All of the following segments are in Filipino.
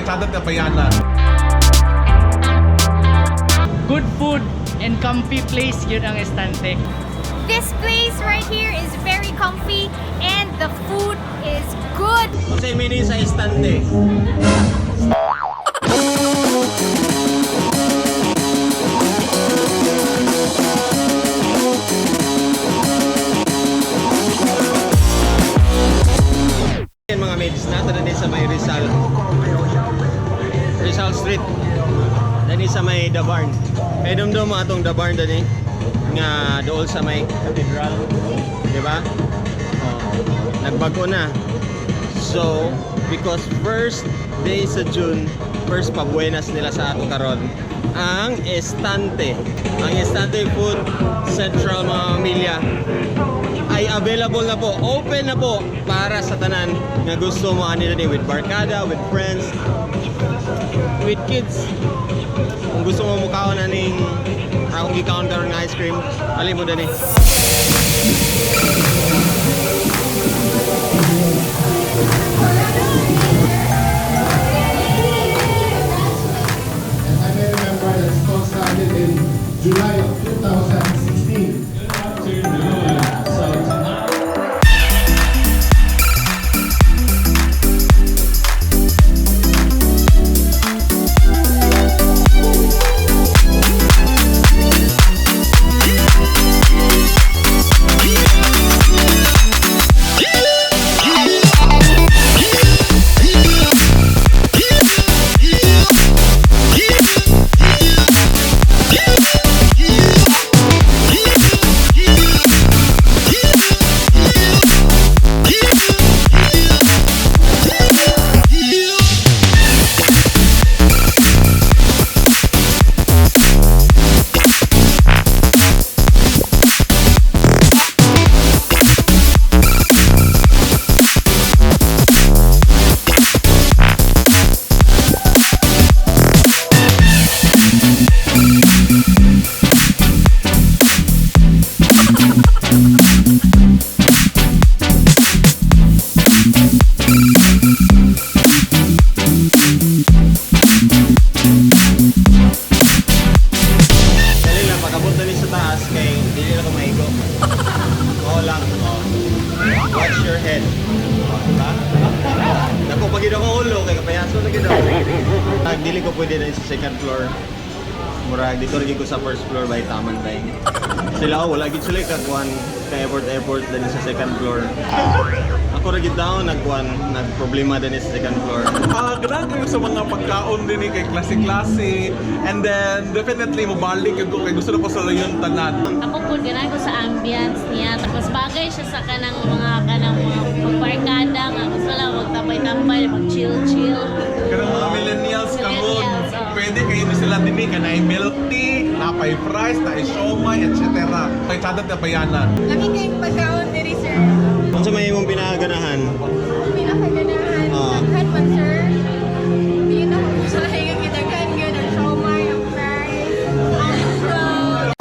may cadat na bayanan. Good food and comfy place yun ang Estante. This place right here is very comfy and the food is good. Kasi meaning sa Estante. Mga mates, nato na din sa may Rizal Street. Dani sa may The Barn. Kaya dumdum mo atong The Barn dani nga dool sa may cathedral, di ba? Nagbago na. So, because first day sa June, first pabuenas nila sa ato karon ang Estante. Ang Estante Food Central, mga pamilya, ay available na po, open na po para sa tanan nga gusto mo ani dani with barkada, with friends, with kids. Kung gusto mo mukaon aning akong gikaon karon nga ice cream, ali mo dani. July of 2016. Watch your head. Diba? Naku, pag yun ako ulo, kaya kapayaso na gino. Dili ko pwede na sa second floor. Murag, dito lagi ko sa first floor by Taman Bay. Sila, wala gid sila kakuan ka airport din sa second floor. Ako ra gid daw nagproblema din sa second floor. Ganaan kayo sa mga pagkaon din kay klase-klase. And then, definitely, mabalik ko kay gusto na ko sa layon tanan. Ako po, ganahan ko sa ambience niya. Tapos bagay siya sa kanang mga pagbarkada nga. Gusto lang magtapay-tapay, mag-chill-chill. Kanang mga millennials karon, pwede kayo ni sila din kanay milk tea, napay fries, napay siomay, etc. May cadat na bayanan. Lami kayong pagkaon diri, sir. Ano sa may imong pinaganahan? Pinakaganahan. Daghan man, sir. Hindi na ako sa hingang gidaghan yun. Ang siomay, ang fries, ang roll.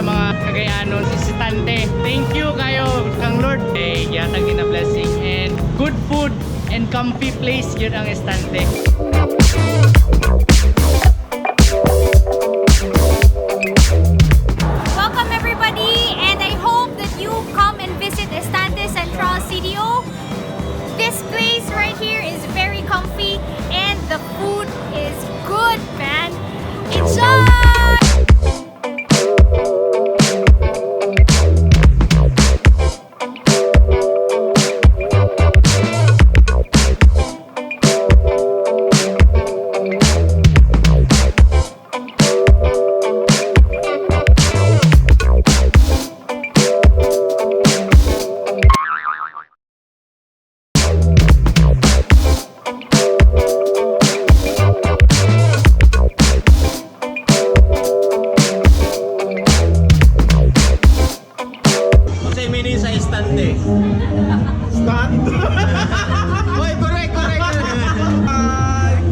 mga Cagayanos istante. Thank you kayo kang Lord. Yatag na blessing and good food and comfy place yun ang estante.